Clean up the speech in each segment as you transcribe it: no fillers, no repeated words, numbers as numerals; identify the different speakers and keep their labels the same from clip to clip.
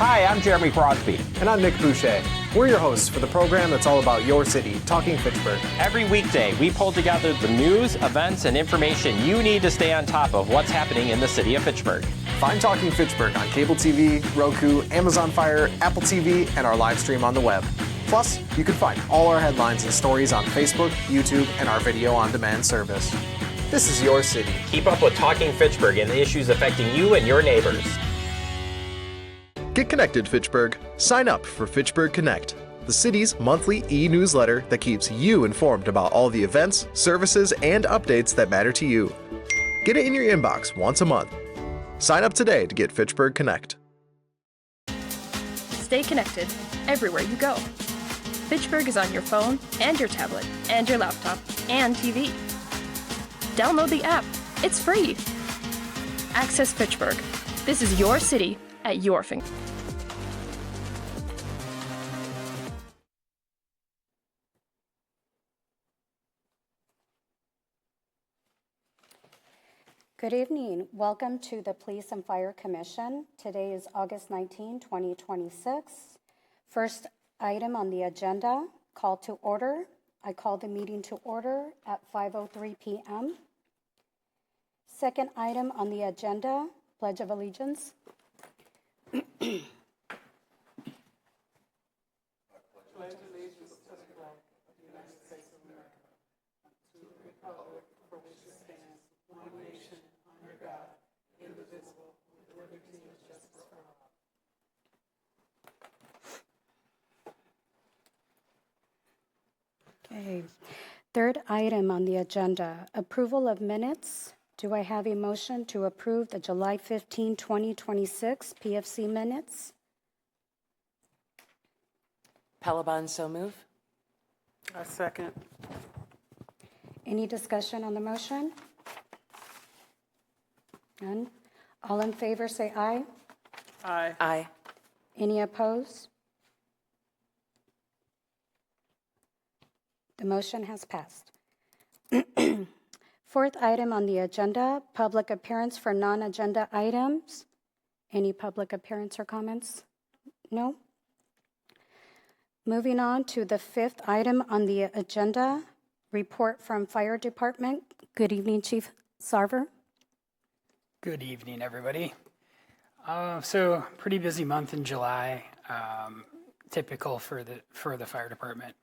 Speaker 1: Hi, I'm Jeremy Crosby.
Speaker 2: And I'm Nick Boucher. We're your hosts for the program that's all about your city, Talking Fitchburg.
Speaker 1: Every weekday, we pull together the news, events, and information you need to stay on top of what's happening in the city of Fitchburg.
Speaker 2: Find Talking Fitchburg on cable TV, Roku, Amazon Fire, Apple TV, and our live stream on the web. Plus, you can find all our headlines and stories on Facebook, YouTube, and our video on demand service. This is your city.
Speaker 1: Keep up with Talking Fitchburg and the issues affecting you and your neighbors.
Speaker 2: Get connected, Fitchburg. Sign up for Fitchburg Connect, the city's monthly e-newsletter that keeps you informed about all the events, services, and updates that matter to you. Get it in your inbox once a month. Sign up today to get Fitchburg Connect.
Speaker 3: Stay connected everywhere you go. Fitchburg is on your phone and your tablet and your laptop and TV. Download the app. It's free. Access Fitchburg. This is your city at your fingertips.
Speaker 4: Good evening. Welcome to the Police and Fire Commission. Today is August 19, 2026. First item on the agenda, call to order. I call the meeting to order at 5:03 p.m. Second item on the agenda, Pledge of Allegiance. Okay. Third item on the agenda, approval of minutes. Do I have a motion to approve the July 15, 2026 PFC minutes?
Speaker 5: Pelabon, so move.
Speaker 6: A second.
Speaker 4: Any discussion on the motion? None. All in favor say aye.
Speaker 6: Aye.
Speaker 5: Aye.
Speaker 4: Any opposed? The motion has passed. Fourth item on the agenda, public appearance for non-agenda items. Any public appearance or comments? No? Moving on to the fifth item on the agenda, report from Fire Department. Good evening, Chief Sarver.
Speaker 6: Good evening, everybody. So pretty busy month in July, typical for the fire department.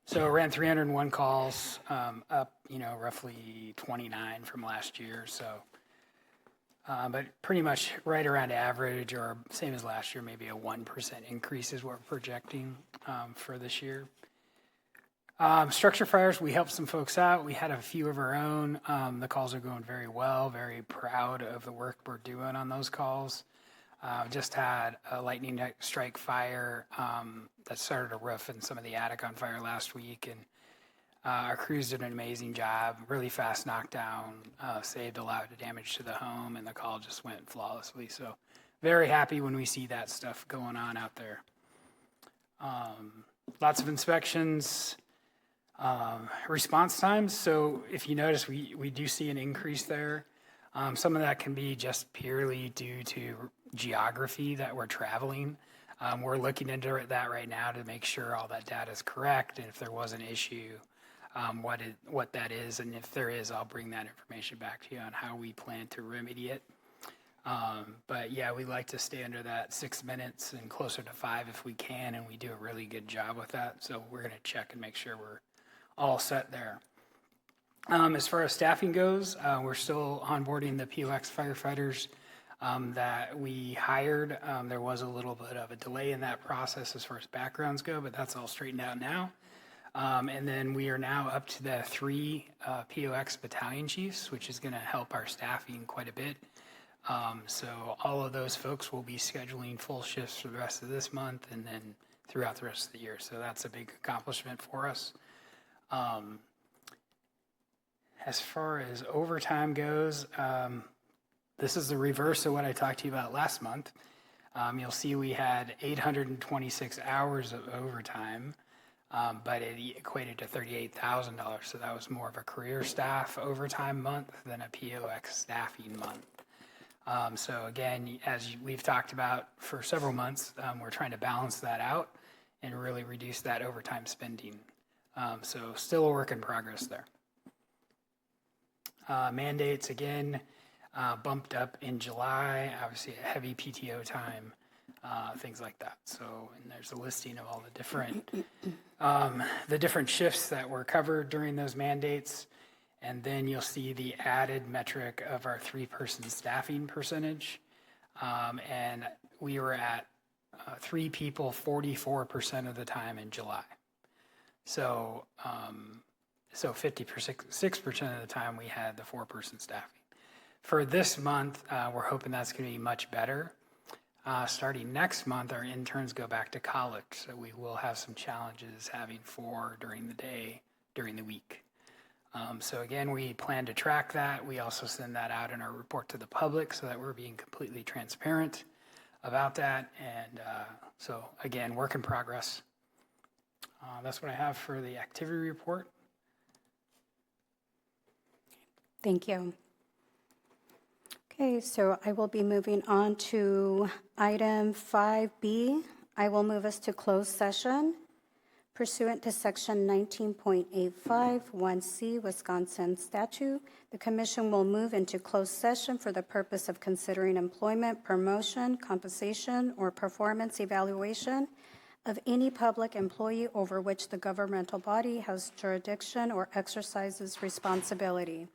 Speaker 6: So ran 301 calls, up, roughly 29 from last year. So, but pretty much right around average, or same as last year, maybe a 1% increase is what we're projecting for this year. Structure fires, we helped some folks out. We had a few of our own. The calls are going very well. Very proud of the work we're doing on those calls. Just had a lightning strike fire that started a roof and some of the attic on fire last week, and our crews did an amazing job. Really fast knockdown, saved a lot of damage to the home, and the call just went flawlessly. So very happy when we see that stuff going on out there. Lots of inspections, response times. So if you notice, we do see an increase there. Some of that can be just purely due to geography that we're traveling. We're looking into that right now to make sure all that data is correct, and if there was an issue, what that is, and if there is, I'll bring that information back to you on how we plan to remedy it. But yeah, we like to stay under that 6 minutes and closer to 5 if we can, and we do a really good job with that. So we're going to check and make sure we're all set there. As far as staffing goes, we're still onboarding the POX firefighters that we hired. There was a little bit of a delay in that process as far as backgrounds go, but that's all straightened out now. And then we are now up to the 3 POX battalion chiefs, which is going to help our staffing quite a bit. So all of those folks will be scheduling full shifts for the rest of this month and then throughout the rest of the year. So that's a big accomplishment for us. As far as overtime goes, this is the reverse of what I talked to you about last month. You'll see we had 826 hours of overtime, but it equated to $38,000. So that was more of a career staff overtime month than a POX staffing month. So again, we've talked about for several months, we're trying to balance that out and really reduce that overtime spending. So still a work in progress there. Mandates, again, bumped up in July, obviously a heavy PTO time, things like that. So, and there's a listing of all the different shifts that were covered during those mandates. And then you'll see the added metric of our 3-person staffing percentage. And we were at 3 people 44% of the time in July. So, 56% of the time we had the 4-person staffing. For this month, we're hoping that's going to be much better. Starting next month, our interns go back to college, so we will have some challenges having 4 during the day, during the week. So again, we plan to track that. We also send that out in our report to the public so that we're being completely transparent about that. And so again, work in progress. That's what I have for the activity report.
Speaker 4: Thank you. Okay, so I will be moving on to item 5B. I will move us to closed session. Pursuant to Section 19.851C Wisconsin statute, the Commission will move into closed session for the purpose of considering employment, promotion, compensation, or performance evaluation of any public employee over which the governmental body has jurisdiction or exercises responsibility.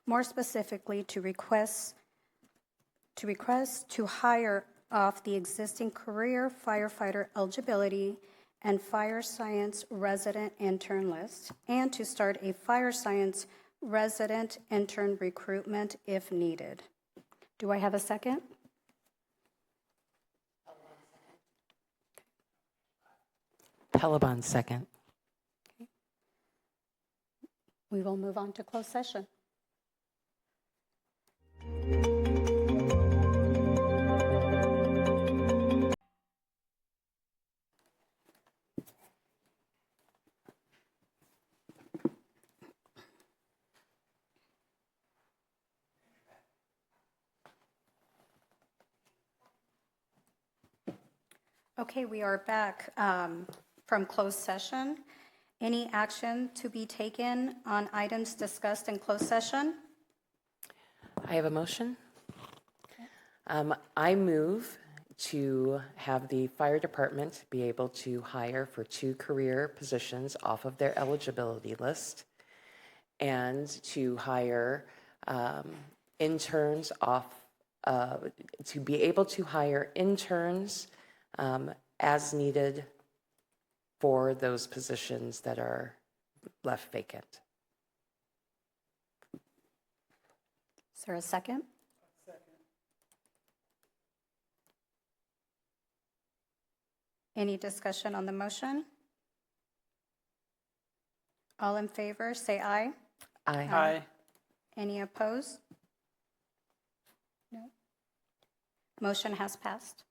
Speaker 4: More specifically, to request to hire off the existing career firefighter eligibility and fire science resident intern list, and to start a fire science resident intern recruitment if needed. Do I have a second?
Speaker 5: Pelabon, second.
Speaker 4: Okay. We will move on to closed session. Okay, we are back from closed session. Any action to be taken on items discussed in closed session?
Speaker 5: I have a motion. I move to have the fire department be able to hire for 2 career positions off of their eligibility list and to hire interns to be able to hire interns as needed for those positions that are left vacant.
Speaker 4: Is there a second? Any discussion on the motion? All in favor, say aye.
Speaker 5: Aye.
Speaker 6: Aye.
Speaker 4: Any opposed? No. Motion has passed.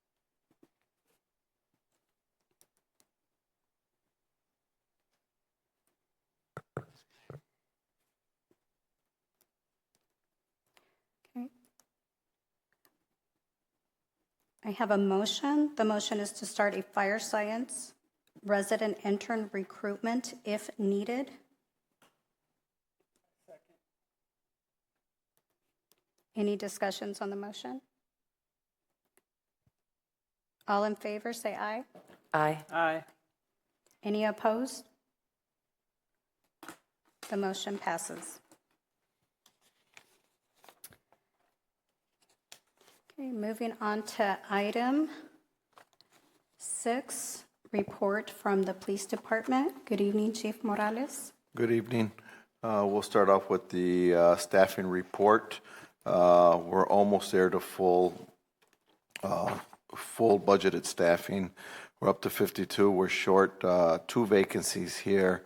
Speaker 4: Okay. I have a motion. The motion is to start a fire science resident intern recruitment if needed. Any discussions on the motion? All in favor, say aye.
Speaker 5: Aye.
Speaker 6: Aye.
Speaker 4: Any opposed? The motion passes. Okay, moving on to item 6, report from the police department. Good evening, Chief Morales.
Speaker 7: Good evening. We'll start off with the staffing report. We're almost there to full budgeted staffing. We're up to 52. We're short 2 vacancies here.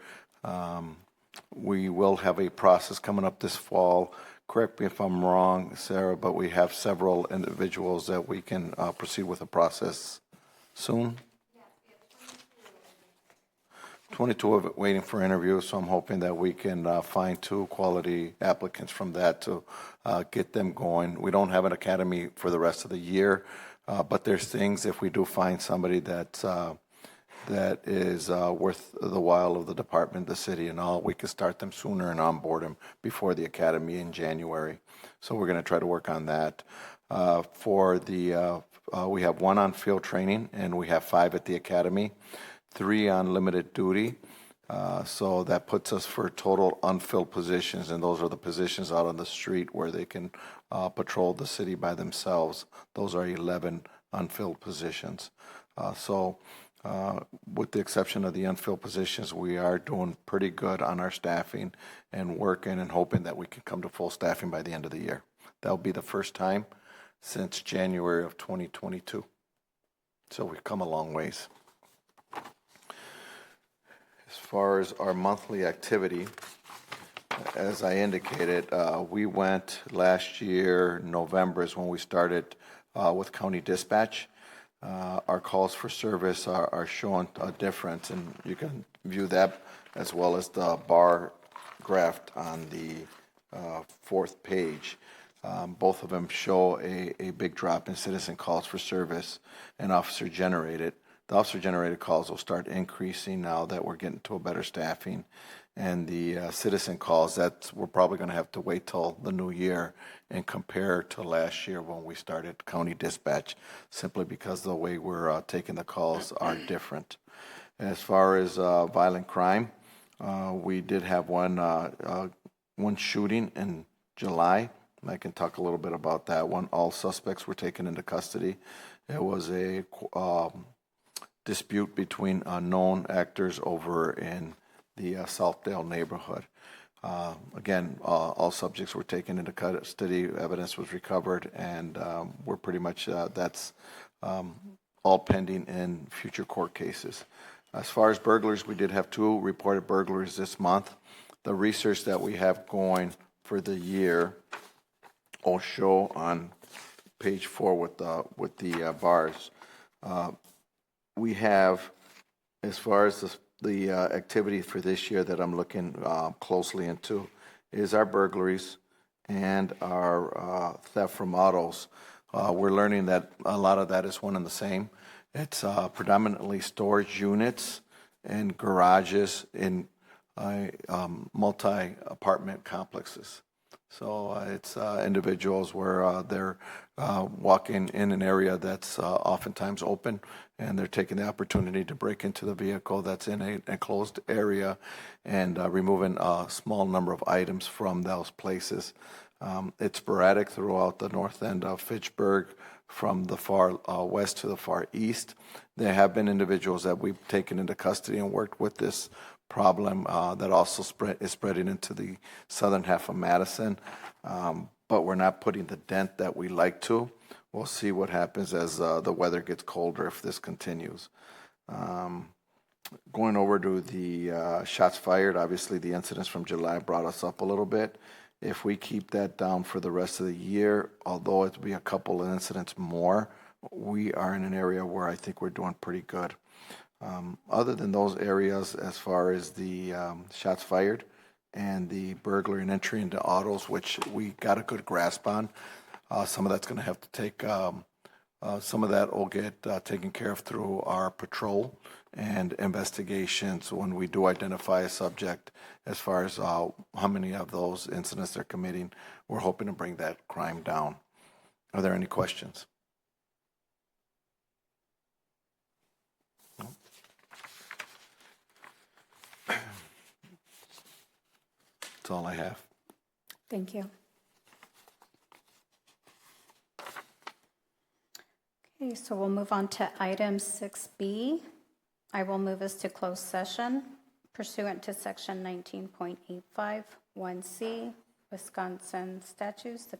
Speaker 7: We will have a process coming up this fall. Correct me if I'm wrong, Sarah, but we have several individuals that we can proceed with the process soon. 22 of it waiting for interviews, so I'm hoping that we can find 2 quality applicants from that to get them going. We don't have an academy for the rest of the year, but there's things, if we do find somebody that is worth the while of the department, the city, and all, we can start them sooner and onboard them before the academy in January. So we're going to try to work on that. We have 1 on field training, and we have 5 at the academy, 3 on limited duty. So that puts us for total unfilled positions, and those are the positions out on the street where they can patrol the city by themselves. Those are 11 unfilled positions. With the exception of the unfilled positions, we are doing pretty good on our staffing and working and hoping that we can come to full staffing by the end of the year. That'll be the first time since January of 2022. So we've come a long ways. As far as our monthly activity, as I indicated, we went last year, November is when we started with county dispatch. Our calls for service are showing a difference, and you can view that as well as the bar graph on the 4th page. Both of them show a big drop in citizen calls for service and officer-generated. The officer-generated calls will start increasing now that we're getting to a better staffing. And the citizen calls, we're probably going to have to wait till the new year and compare to last year when we started county dispatch, simply because the way we're taking the calls are different. As far as violent crime, we did have one shooting in July. I can talk a little bit about that one. All suspects were taken into custody. It was a dispute between known actors over in the Southdale neighborhood. Again, all subjects were taken into custody, evidence was recovered, and we're pretty much, that's all pending in future court cases. As far as burglaries, we did have 2 reported burglaries this month. The research that we have going for the year will show on page 4 with the bars. We have, as far as the activity for this year that I'm looking closely into, is our burglaries and our theft from autos. We're learning that a lot of that is one and the same. It's predominantly storage units and garages in multi-apartment complexes. So it's individuals where they're walking in an area that's oftentimes open, and they're taking the opportunity to break into the vehicle that's in a enclosed area and removing a small number of items from those places. It's sporadic throughout the north end of Fitchburg, from the far west to the far east. There have been individuals that we've taken into custody and worked with this problem that also is spreading into the southern half of Madison, but we're not putting the dent that we like to. We'll see what happens as the weather gets colder if this continues. Going over to the shots fired, obviously the incidents from July brought us up a little bit. If we keep that down for the rest of the year, although it'll be a couple of incidents more, we are in an area where I think we're doing pretty good. Other than those areas, as far as the shots fired and the burglary and entry into autos, which we got a good grasp on, some of that's going to have to take, some of that will get taken care of through our patrol and investigations when we do identify a subject. As far as how many of those incidents they're committing, we're hoping to bring that crime down. Are there any questions? That's all I have.
Speaker 4: Thank you. Okay, so we'll move on to item 6B. I will move us to closed session pursuant to section 19.851C Wisconsin statutes. The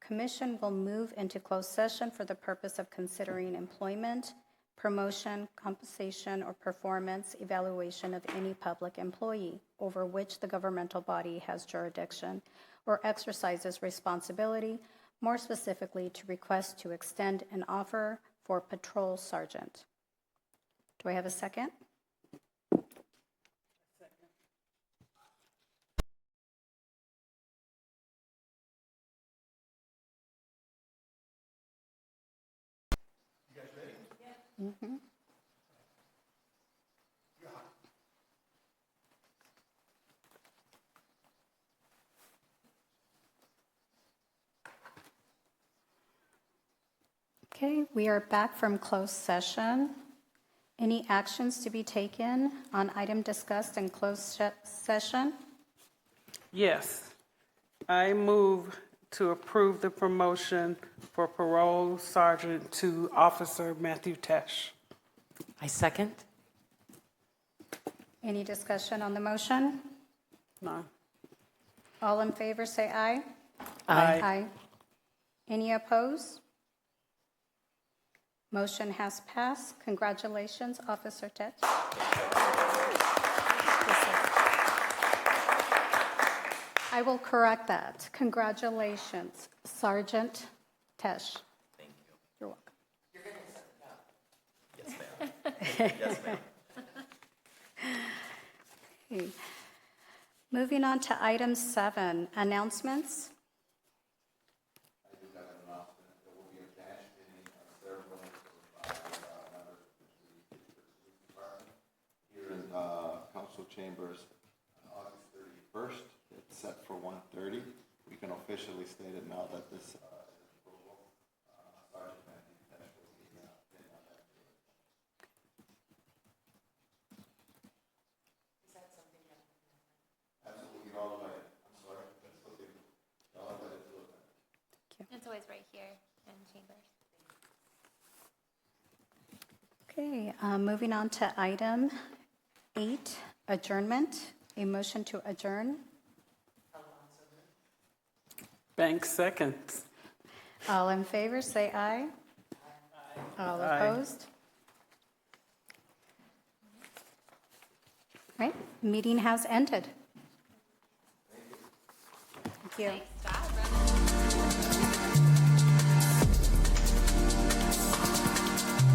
Speaker 4: commission will move into closed session for the purpose of considering employment, promotion, compensation, or performance evaluation of any public employee over which the governmental body has jurisdiction or exercises responsibility, more specifically to request to extend an offer for patrol sergeant. Do I have a second? Okay, we are back from closed session. Any actions to be taken on item discussed in closed session?
Speaker 8: Yes. I move to approve the promotion for parole sergeant to Officer Matthew Tesh.
Speaker 5: I second.
Speaker 4: Any discussion on the motion?
Speaker 8: None.
Speaker 4: All in favor, say aye.
Speaker 8: Aye.
Speaker 4: Aye. Any opposed? Motion has passed. Congratulations, Officer Tet. I will correct that. Congratulations, Sergeant Tesh.
Speaker 1: Thank you.
Speaker 4: You're welcome.
Speaker 1: You're going to set it up. Yes, ma'am. Yes, ma'am.
Speaker 4: Okay. Moving on to item 7, announcements.
Speaker 7: I do have an announcement. There will be a cash giving ceremony by members of the Fitchburg Police Department here in council chambers on August 31st. It's set for 1:30. We can officially state it now that this is approval. Sergeant Matthew Tesh will be in on that.
Speaker 5: Is that something that?
Speaker 7: Absolutely, you're all invited. I'm sorry. That's okay. You're all invited to attend.
Speaker 9: It's always right here in chambers.
Speaker 4: Okay, moving on to item 8, adjournment. A motion to adjourn.
Speaker 8: Banks seconds.
Speaker 4: All in favor, say aye. All
Speaker 8: Aye.
Speaker 4: opposed? Right, meeting has ended. Thank you.
Speaker 9: Nice job.